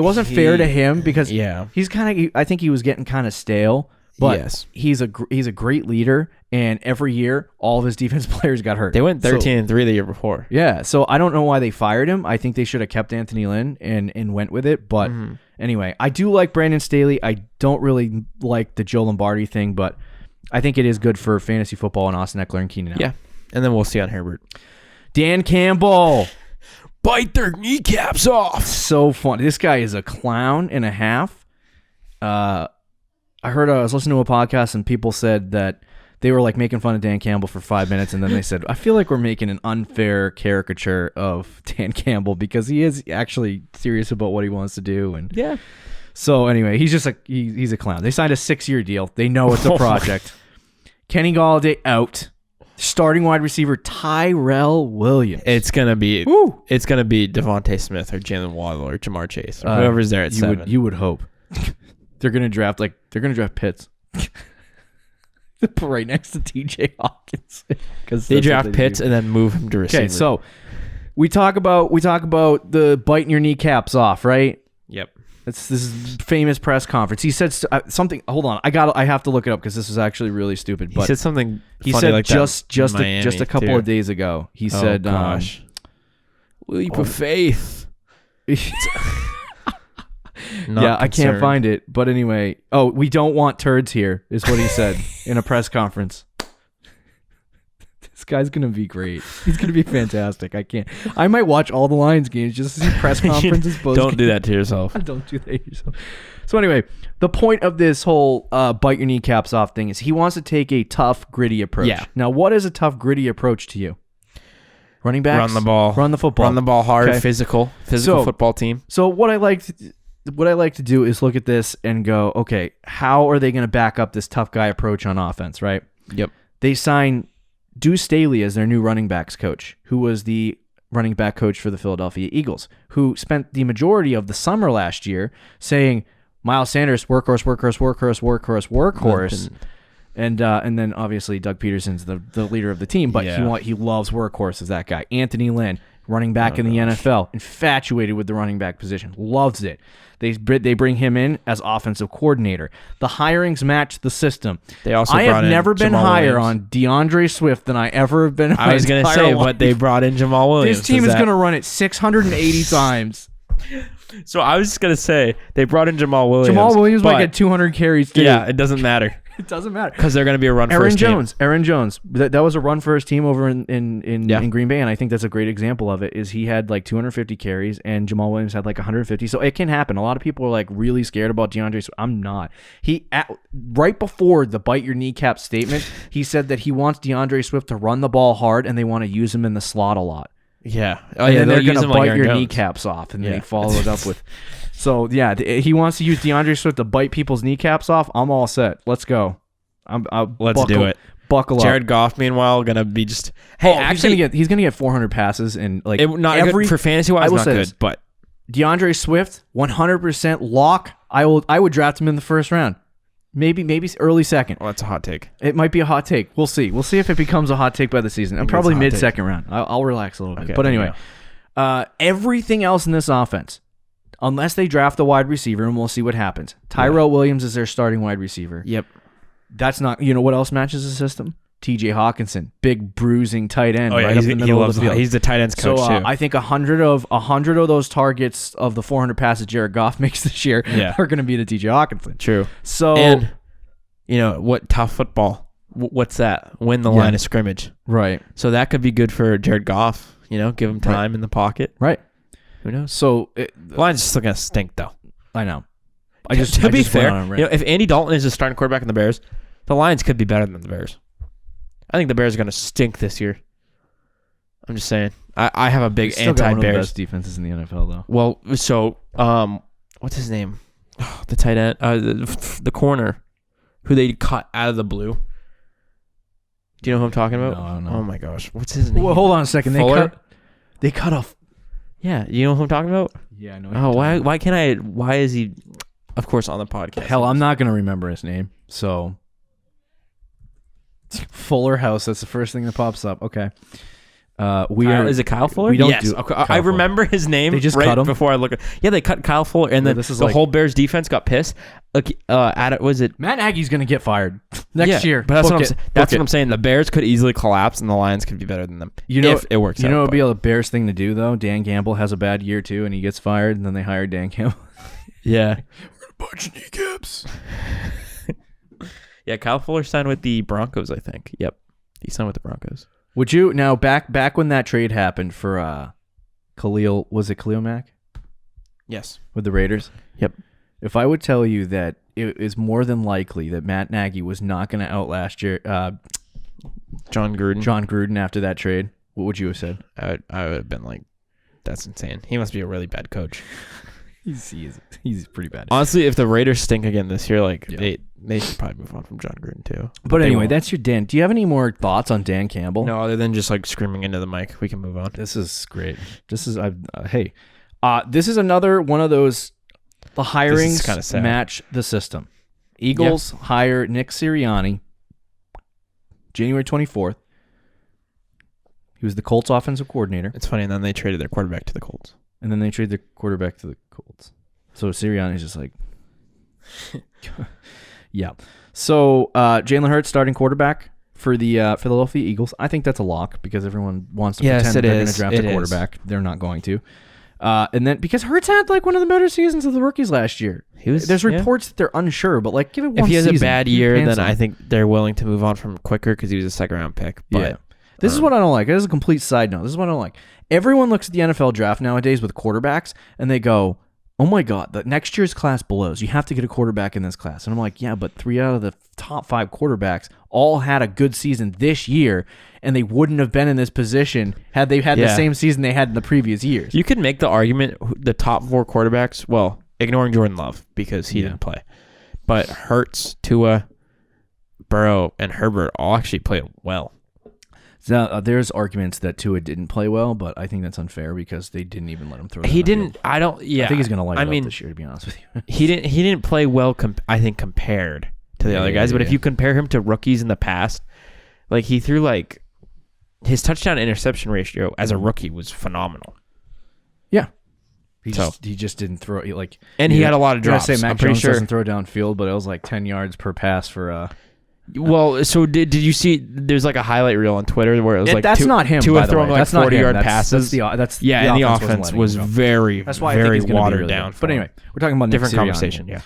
wasn't fair to him because he's kind of, I think he was getting kind of stale, but he's a great leader, and every year, all of his defense players got hurt. They went 13-3 the year before. Yeah, so I don't know why they fired him. I think they should have kept Anthony Lynn and went with it, but anyway, I do like Brandon Staley. I don't really like the Joe Lombardi thing, but I think it is good for fantasy football and Austin Eckler and Keenan Allen. Yeah, and then we'll see on Herbert. Dan Campbell. Bite their kneecaps off. So funny. This guy is a clown and a half. I was listening to a podcast and people said that they were like making fun of Dan Campbell for 5 minutes, and then they said, I feel like we're making an unfair caricature of Dan Campbell because he is actually serious about what he wants to do. And yeah. So anyway, he's just he's a clown. They signed a 6-year deal. They know it's a project. Kenny Golladay out. Starting wide receiver Tyrell Williams. It's gonna be Devontae Smith or Jalen Waddle or Jamar Chase or whoever's there at 7. You would hope. They're gonna draft Pitts. Right next to TJ Hawkins. They draft Pitts and then move him to receiver. Okay, so we talk about the biting your kneecaps off, right? Yep. This is famous press conference. He said something. Hold on, I have to look it up because this is actually really stupid. But he said something. He funny said like just a couple of days ago. He said, "Gosh, leap of faith." I can't find it. But anyway, we don't want turds here, is what he said in a press conference. This guy's gonna be great. He's gonna be fantastic. I might watch all the Lions games just to see press conferences. Don't do that to yourself. Don't do that to yourself. So anyway, the point of this whole bite your kneecaps off thing is he wants to take a tough, gritty approach. Yeah. Now, what is a tough, gritty approach to you? Running backs, run the ball, run the football, run the ball hard, okay. physical football team. So what I like to do is look at this and go, okay, how are they going to back up this tough guy approach on offense? Right? Yep. They sign Deuce Staley as their new running backs coach, who was the running back coach for the Philadelphia Eagles, who spent the majority of the summer last year saying Miles Sanders, workhorse. And then obviously Doug Peterson's the leader of the team, but he loves workhorse as that guy. Anthony Lynn, running back in the NFL, infatuated with the running back position, loves it. They bring him in as offensive coordinator. The hirings match the system. I have never been higher on DeAndre Swift than I ever have been. I was going to say, but they brought in Jamal Williams. This team is going to run it 680 times. So I was just going to say, they brought in Jamal Williams. Jamal Williams might get 200 carries too. Yeah, it doesn't matter. It doesn't matter. Because they're going to be a run-first team. Aaron Jones. That was a run-first team over in Green Bay, and I think that's a great example of it, is he had like 250 carries, and Jamal Williams had like 150. So it can happen. A lot of people are like really scared about DeAndre Swift. I'm not. Right before the bite your kneecap statement, he said that he wants DeAndre Swift to run the ball hard, and they want to use him in the slot a lot. Yeah. And then they're going to bite your kneecaps off, and then they follow it up with... So, yeah, he wants to use DeAndre Swift to bite people's kneecaps off. I'm all set. Let's go. Let's do it. Buckle up. Jared Goff, meanwhile, going to be just... Hey, actually... He's going to get 400 passes, and like... Not good for fantasy-wise, not good, but... DeAndre Swift, 100% lock. I would draft him in the first round. Maybe early second. Well, that's a hot take. It might be a hot take. We'll see. We'll see if it becomes a hot take by the season. And probably mid-second round. I'll relax a little bit. Okay, but anyway, everything else in this offense... Unless they draft the wide receiver, and we'll see what happens. Tyrell Williams is their starting wide receiver. Yep. That's not... You know what else matches the system? TJ Hawkinson, big bruising tight end right up in the middle of the field. He's the tight ends coach too. I think 100 of those targets of the 400 passes Jared Goff makes this year are going to be to TJ Hawkinson. True. So... And, what tough football? What's that? Win the line of scrimmage. Right. So that could be good for Jared Goff. Give him time in the pocket. Right. Who knows? So the line's still gonna stink, though. I know. To be fair, if Andy Dalton is the starting quarterback in the Bears, the Lions could be better than the Bears. I think the Bears are gonna stink this year. I'm just saying. I have a big anti-Bears. Still got one of the best defenses in the NFL, though. Well, so what's his name? The tight end, the corner, who they cut out of the blue. Do you know who I'm talking about? No, I don't know. Oh my gosh, what's his name? Well, hold on a second. They cut off. Yeah, you know who I'm talking about? Yeah, I know. Oh, why can't I? Why is he? Of course, on the podcast. Hell, I'm not gonna remember his name. So Fuller House. That's the first thing that pops up. Okay. Is it Kyle Fuller? We don't yes. do Okay. I remember his name. They just right cut him before I look at. Yeah, they cut Kyle Fuller, and then the whole Bears defense got pissed. Was it Matt Nagy's going to get fired next year? But that's what I'm saying. The Bears could easily collapse, and the Lions could be better than them. If it works. You know, it'd be a Bears thing to do though. Dan Campbell has a bad year too, and he gets fired, and then they hire Dan Campbell. Yeah. We're a bunch of kneecaps. Yeah, Kyle Fuller signed with the Broncos, I think. Yep, he signed with the Broncos. Would you now back when that trade happened for Khalil? Was it Khalil Mack? Yes, with the Raiders. Yep. If I would tell you that it is more than likely that Matt Nagy was not going to outlast John Gruden after that trade, what would you have said? I would have been like, "That's insane. He must be a really bad coach." He's pretty bad. Honestly, if the Raiders stink again this year, they should probably move on from John Gruden too. But anyway, that's your Dan. Do you have any more thoughts on Dan Campbell? No, other than just like screaming into the mic. We can move on. This is great. This is this is another one of those. The hirings match the system. Eagles hire Nick Sirianni January 24th. He was the Colts offensive coordinator. It's funny, and then they traded their quarterback to the Colts. So Sirianni's just like, yeah. So Jalen Hurts starting quarterback for the Philadelphia Eagles. I think that's a lock because everyone wants to pretend they're going to draft a quarterback. They're not going to. And then because Hurts had like one of the better seasons of the rookies last year. There's reports that they're unsure, but like give it one season. If he has a bad year, then I think they're willing to move on from him quicker because he was a second-round pick. But this is what I don't like. This is a complete side note. This is what I don't like. Everyone looks at the NFL draft nowadays with quarterbacks, and they go, oh my God, the next year's class blows. You have to get a quarterback in this class. And I'm like, yeah, but 3 out of the top 5 quarterbacks all had a good season this year, and they wouldn't have been in this position had they had the same season they had in the previous years. You could make the argument the top 4 quarterbacks, well, ignoring Jordan Love because he didn't play, but Hurts, Tua, Burrow, and Herbert all actually played well. Now, there's arguments that Tua didn't play well, but I think that's unfair because they didn't even let him throw. He didn't. I don't. Yeah, I think he's going to light it up this year. To be honest with you, he didn't play well. I think compared to the other guys, but if you compare him to rookies in the past, like he threw like his touchdown interception ratio as a rookie was phenomenal. Yeah, he just didn't throw like, and he had a lot of drops. I say Mac Jones doesn't throw downfield, but it was like 10 yards per pass for. Well, so did you see? There's like a highlight reel on Twitter where it was like that's not him. Tua throwing like 40-yard passes. The and the offense was very watered down. But anyway, we're talking about different conversation. Yeah.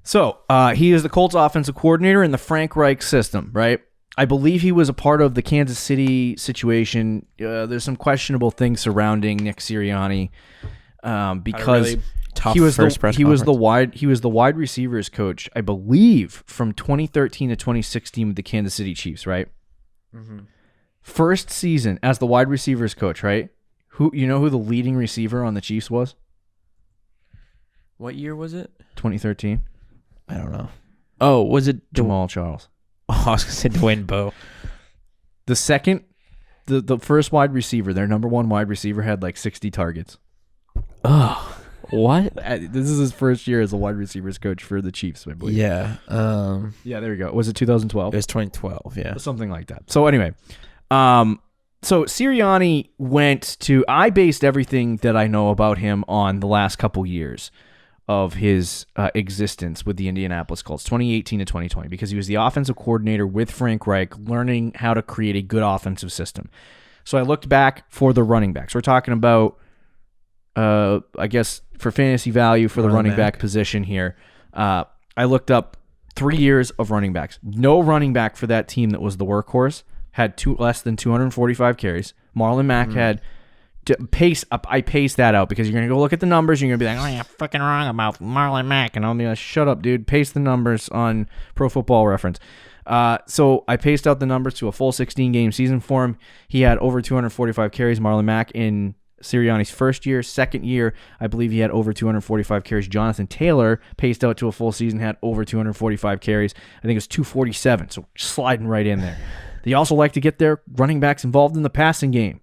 So he is the Colts offensive coordinator in the Frank Reich system, right? I believe he was a part of the Kansas City situation. There's some questionable things surrounding Nick Sirianni because. He was the wide receivers coach, I believe, from 2013 to 2016 with the Kansas City Chiefs, right? Mm-hmm. First season as the wide receivers coach, right? Who the leading receiver on the Chiefs was? What year was it? 2013. I don't know. Oh, was it Jamal Charles? Oh, I was gonna say Dwayne Bowe. The first wide receiver, their number one wide receiver, had like 60 targets. Oh. What? This is his first year as a wide receivers coach for the Chiefs, I believe. Yeah. Yeah, there you go. Was it 2012? It was 2012, yeah. Something like that. So anyway, so Sirianni went to, I based everything that I know about him on the last couple years of his existence with the Indianapolis Colts, 2018 to 2020, because he was the offensive coordinator with Frank Reich, learning how to create a good offensive system. So I looked back for the running backs. We're talking about I guess for fantasy value for the running back position here, I looked up 3 years of running backs. No running back for that team that was the workhorse had less than 245 carries. Marlon Mack had I paced that out because you're going to go look at the numbers. You're going to be like, oh, yeah, fucking wrong about Marlon Mack. And I'll be like, shut up, dude. Paste the numbers on Pro Football Reference. So I paced out the numbers to a full 16-game season for him. He had over 245 carries, Marlon Mack, in Sirianni's first year. Second year, I believe he had over 245 carries. Jonathan Taylor paced out to a full season, had over 245 carries. I think it was 247, so sliding right in there. They also like to get their running backs involved in the passing game.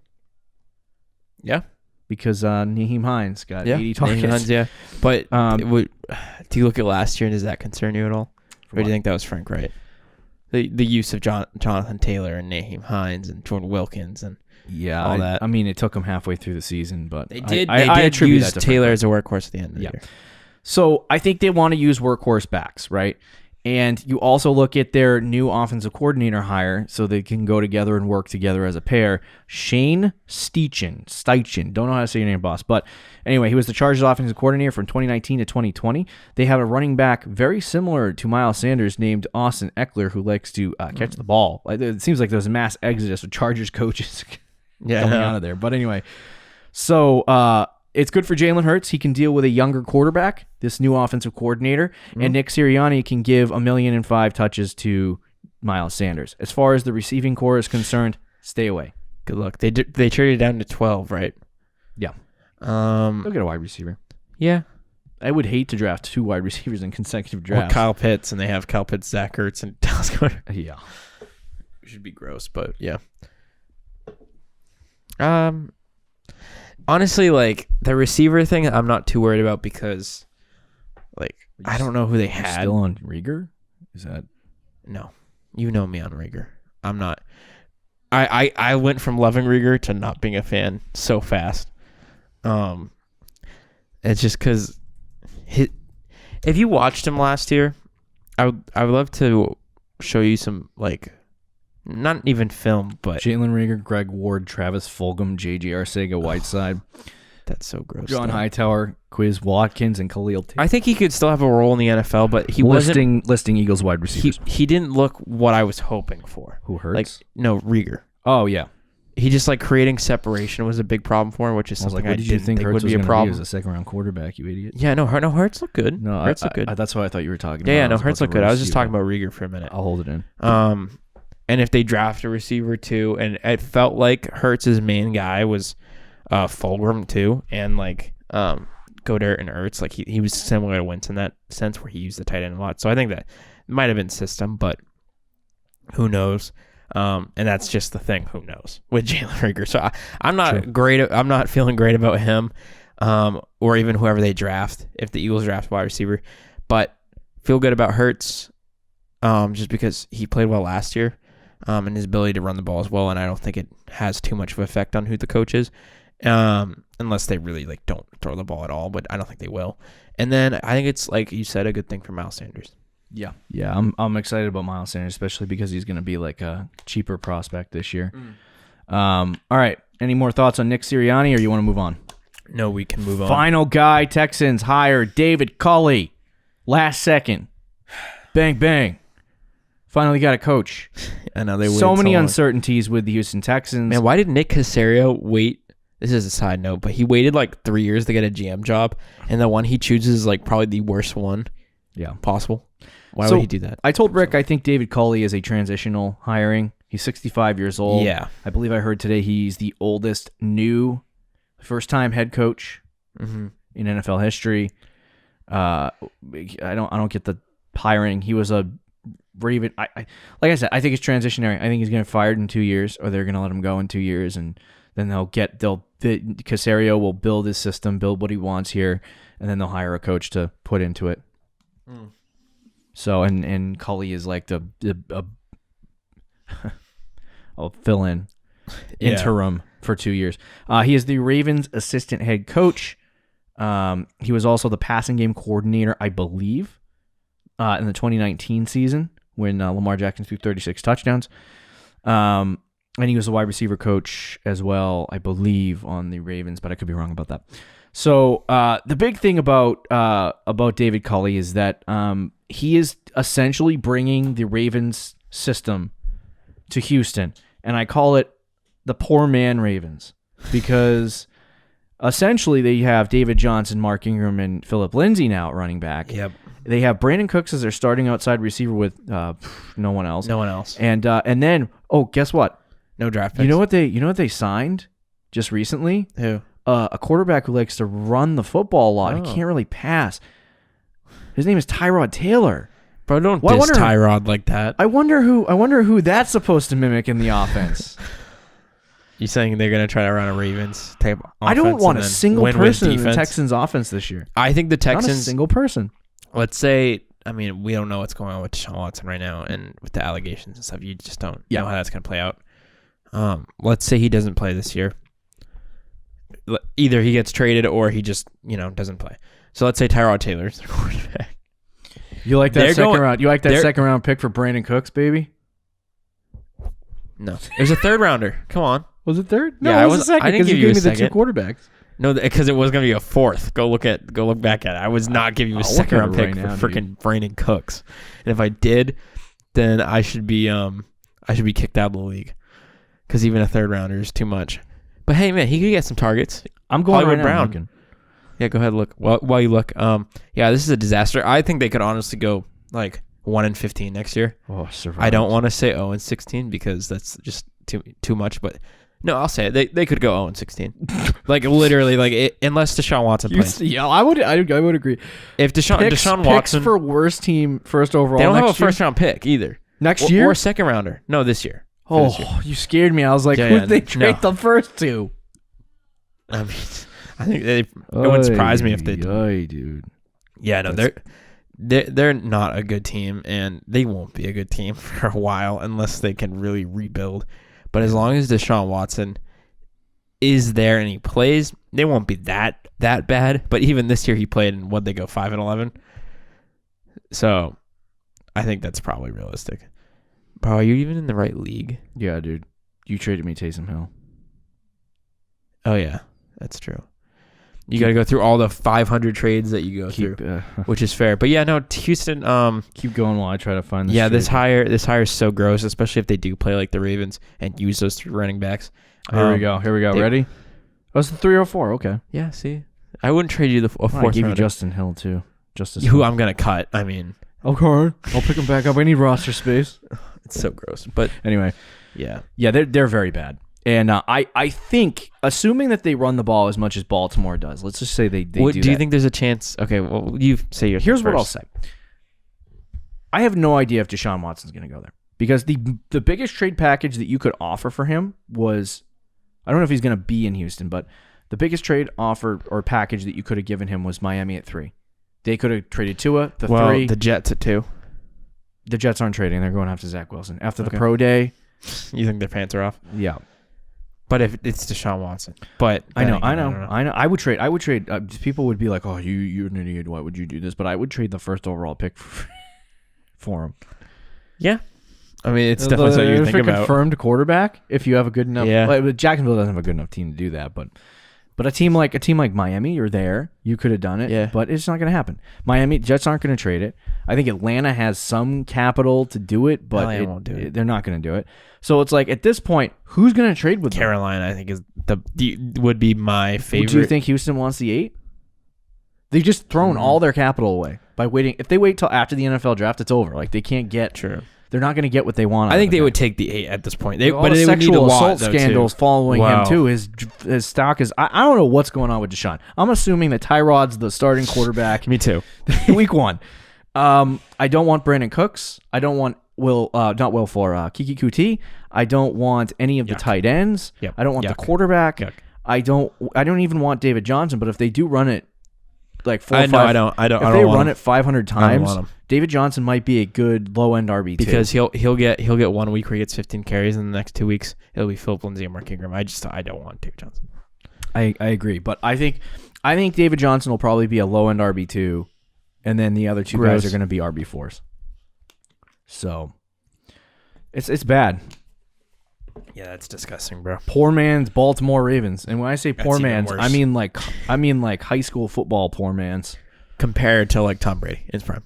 Yeah. Because Nyheim Hines got 80 targets. Hines, yeah. But do you look at last year and does that concern you at all? Or do you think that was Frank Wright? the use of Jonathan Taylor and Naheem Hines and Jordan Wilkins and all that. I mean, it took them halfway through the season, but they did use Taylor as a workhorse at the end of the year. So I think they want to use workhorse backs, right? And you also look at their new offensive coordinator hire so they can go together and work together as a pair. Shane Steichen. Don't know how to say your name, boss. But anyway, he was the Chargers offensive coordinator from 2019 to 2020. They have a running back very similar to Miles Sanders named Austin Eckler who likes to catch the ball. It seems like there's a mass exodus of Chargers coaches coming out of there. But anyway, so it's good for Jalen Hurts. He can deal with a younger quarterback, this new offensive coordinator, and Nick Sirianni can give 1,000,005 touches to Miles Sanders. As far as the receiving core is concerned, stay away. Good luck. They traded down to 12, right? Yeah. They'll get a wide receiver. Yeah. I would hate to draft 2 wide receivers in consecutive drafts. Or Kyle Pitts, and they have Kyle Pitts, Zach Ertz, and Dallas Goedert. Yeah. It should be gross, but yeah. Honestly, like, the receiver thing, I'm not too worried about because, like, I don't know who they had. Still on Rieger? Is that? No. You know me on Rieger. I'm not. I went from loving Rieger to not being a fan so fast. It's just because if you watched him last year, I would love to show you some, like, not even film, but Jalen Rieger, Greg Ward, Travis Fulgham, J.J. Arcega-Whiteside. That's so gross. John Hightower, Quiz Watkins, and Khalil Tate. I think he could still have a role in the NFL, but he wasn't listing Eagles wide receivers. He didn't look what I was hoping for. Who Hurts? Like, no, Rieger. Oh yeah. He just, like, creating separation was a big problem for him, which is something I didn't think would be a problem. He was a second-round quarterback, you idiot. Yeah, no, Hurts looked good. No, Hurts looked good. That's what I thought you were talking about. Yeah, no, Hurts looked good. I was just talking about Rieger for a minute. I'll hold it in. And if they draft a receiver too, and it felt like Hurts' main guy was Fulgham too, and like Goddard and Ertz, like he was similar to Wentz in that sense where he used the tight end a lot. So I think that might have been system, but who knows? And that's just the thing. Who knows with Jalen Rieger? So I'm not great. I'm not feeling great about him, or even whoever they draft if the Eagles draft wide receiver. But feel good about Hurts, just because he played well last year. And his ability to run the ball as well, and I don't think it has too much of an effect on who the coach is, unless they really like don't throw the ball at all, but I don't think they will. And then I think it's, like you said, a good thing for Miles Sanders. Yeah, I'm excited about Miles Sanders, especially because he's going to be like a cheaper prospect this year. All right, any more thoughts on Nick Sirianni, or you want to move on? No, we can move on. Final guy, Texans hire David Culley. Last second, bang bang. Finally got a coach. I know they waited so many long. uncertainties with the Houston Texans. Man, why did Nick Caserio wait? This is a side note, but he waited like 3 years to get a GM job, and the one he chooses is like probably the worst one possible. Why would he do that? I told Rick I think David Culley is a transitional hiring. He's 65 years old. Yeah. I believe I heard today he's the oldest new first-time head coach in NFL history. I don't get the hiring. He was a Raven. Like I said, I think it's transitionary. I think he's going to get fired in 2 years, or they're going to let him go in 2 years, and then Caserio will build his system, build what he wants here, and then they'll hire a coach to put into it. So and Culley is like I'll fill in interim for 2 years. He is the Ravens' assistant head coach. He was also the passing game coordinator, I believe, in the 2019 season when Lamar Jackson threw 36 touchdowns. And he was the wide receiver coach as well, I believe, on the Ravens, but I could be wrong about that. So the big thing about David Culley is that he is essentially bringing the Ravens system to Houston, and I call it the poor man Ravens, because essentially they have David Johnson, Mark Ingram, and Phillip Lindsay now at running back. Yep. They have Brandon Cooks as their starting outside receiver with no one else. No one else. And then guess what? No draft picks. You know what they signed just recently? Who? A quarterback who likes to run the football a lot. He can't really pass. His name is Tyrod Taylor. Bro, don't diss Tyrod like that. I wonder who that's supposed to mimic in the offense. You saying they're going to try to run a Ravens type offense? I don't want a single person in the Texans offense this year. I think the Texans... Not a single person. Let's say I mean, we don't know what's going on with Deshaun Watson right now, and with the allegations and stuff, you just don't know how that's going to play out. Let's say he doesn't play this year. Either he gets traded or he just, doesn't play. So let's say Tyrod Taylor's the quarterback. You like that second round? You like that second round pick for Brandon Cooks, baby? No, it was a third rounder. Come on, was it third? No, yeah, it was a second. I didn't give you you gave a me second. the two quarterbacks. No, because it was going to be a fourth. Go look back at it. I was not giving you a second round pick for freaking Brandon Cooks. And if I did, then I should be kicked out of the league. Because even a third rounder is too much. But hey, man, he could get some targets. I'm going Hollywood right now. Brown. Yeah, go ahead. Look while you look. Yeah, this is a disaster. I think they could honestly go like 1-15 next year. Oh, survive. I don't want to say 0-16 because that's just too much. But no, I'll say it. They could go 0-16. Like literally, unless Deshaun Watson plays. Yeah, I would agree. If Deshaun Watson picks for worst team first overall, they don't have a year? first round pick either. Next year or a second rounder. No, this year. Oh, you scared me. I was like, who'd they trade the first two? I mean, I think it wouldn't surprise me if they did. Dude. Yeah, no, they're not a good team, and they won't be a good team for a while unless they can really rebuild. But as long as Deshaun Watson is there and he plays, they won't be that bad. But even this year, he played, and what'd they go, 5-11? So I think that's probably realistic. Bro, are you even in the right league? Yeah, dude. You traded me Taysom Hill. Oh, yeah. That's true. You got to go through all the 500 trades that you go through, which is fair. But yeah, no, Houston. Keep going while I try to find this. Yeah, this hire is so gross, especially if they do play like the Ravens and use those three running backs. Here we go. Ready? Oh, it's the 304. Okay. Yeah. See, I wouldn't trade you the fourth I give rounder. you Justin Hill too. Who I'm gonna cut. I mean, okay, I'll pick him back up. I need roster space. It's so gross. But anyway, yeah, they're very bad. And I think, assuming that they run the ball as much as Baltimore does, let's just say they do. Do you think there's a chance? Okay, well, you say yours. Here's what I'll say. I have no idea if Deshaun Watson's going to go there because the biggest trade package that you could offer for him was, I don't know if he's going to be in Houston, but the biggest trade offer or package that you could have given him was Miami at 3. They could have traded Tua, 3. The Jets at 2. The Jets aren't trading. They're going after Zach Wilson. After the pro day. You think their pants are off? Yeah. But if it's Deshaun Watson, but I know. I would trade. People would be like, "Oh, you're an idiot. Why would you do this?" But I would trade the first overall pick for him. Yeah, I mean, it's definitely something you think about. Confirmed quarterback. If you have a good enough, yeah. Jacksonville doesn't have a good enough team to do that. But a team like Miami, you're there. You could have done it. Yeah. But it's not going to happen. Miami Jets aren't going to trade it. I think Atlanta has some capital to do it, but won't do it. They're not going to do it. So it's like at this point, who's going to trade with Carolina? I think would be my favorite. Do you think Houston wants the 8? They've just thrown all their capital away by waiting. If they wait till after the NFL draft, it's over. Like they can't get. True. They're not going to get what they want. I think they would take the 8 at this point. But they would need a lot, scandals following him too. His stock is. I don't know what's going on with Deshaun. I'm assuming that Tyrod's the starting quarterback. Me too. Week 1. I don't want Brandon Cooks. I don't want not Will for Kiki Kuti. I don't want any of the tight ends. Yep. I don't want the quarterback. Yuck. I don't even want David Johnson. But if they do run it like 4 or 5, I don't. If they run it 500 times, want him. David Johnson might be a good low end RB2 because he'll get 1 week where he gets 15 carries, and the next 2 weeks it'll be Philip Lindsay and Mark Ingram. I don't want David Johnson. I agree, but I think David Johnson will probably be a low end RB2, and then the other 2 guys are going to be RB4s. So it's bad. Yeah, that's disgusting, bro. Poor man's Baltimore Ravens, and when I say poor That's even man's, worse. I mean like high school football poor man's. Compared to like Tom Brady in his prime.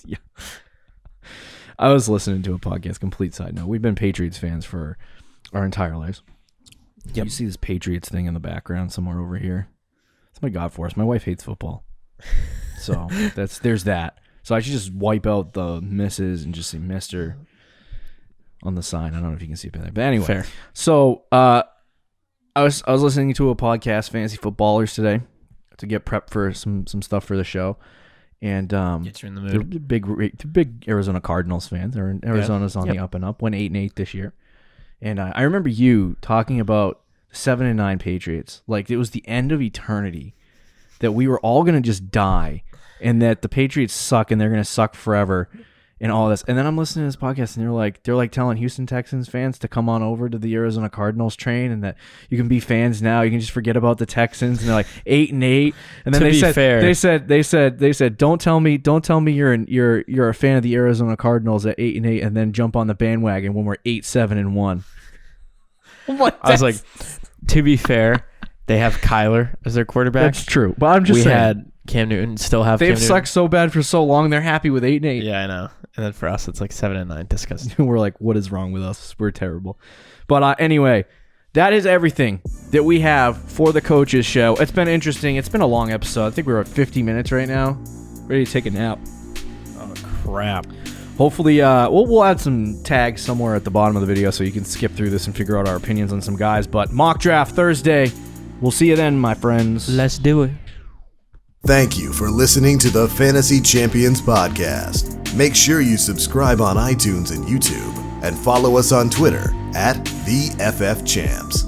Yeah. I was listening to a podcast, complete side note. We've been Patriots fans for our entire lives. Yep. You see this Patriots thing in the background somewhere over here. It's my God force. My wife hates football. So there's that. So I should just wipe out the misses and just say Mr. on the sign. I don't know if you can see it there. But anyway. Fair. So I was listening to a podcast, Fantasy Footballers, today to get prepped for some stuff for the show. And get you in the mood. They're big Arizona Cardinals fans. Arizona's on the up and up. Went 8-8 this year. And I remember you talking about 7-9 Patriots. Like it was the end of eternity that we were all going to just die and that the Patriots suck and they're going to suck forever and all this. And then I'm listening to this podcast and they're like telling Houston Texans fans to come on over to the Arizona Cardinals train and that you can be fans now. You can just forget about the Texans. And they're like 8-8. And then they said, don't tell me you're a fan of the Arizona Cardinals at 8-8 and then jump on the bandwagon when we're 8-7-1. I was like, to be fair, they have Kyler as their quarterback. That's true. But I'm just saying. We had Cam Newton, still have They've sucked so bad for so long, they're happy with 8-8. Yeah, I know. And then for us, it's like 7-9. Disgusting. We're like, what is wrong with us? We're terrible. But anyway, that is everything that we have for the Coaches Show. It's been interesting. It's been a long episode. I think we're at 50 minutes right now. Ready to take a nap. Oh, crap. Hopefully, we'll add some tags somewhere at the bottom of the video so you can skip through this and figure out our opinions on some guys. But mock draft Thursday. We'll see you then, my friends. Let's do it. Thank you for listening to the Fantasy Champions Podcast. Make sure you subscribe on iTunes and YouTube and follow us on Twitter @TheFFChamps.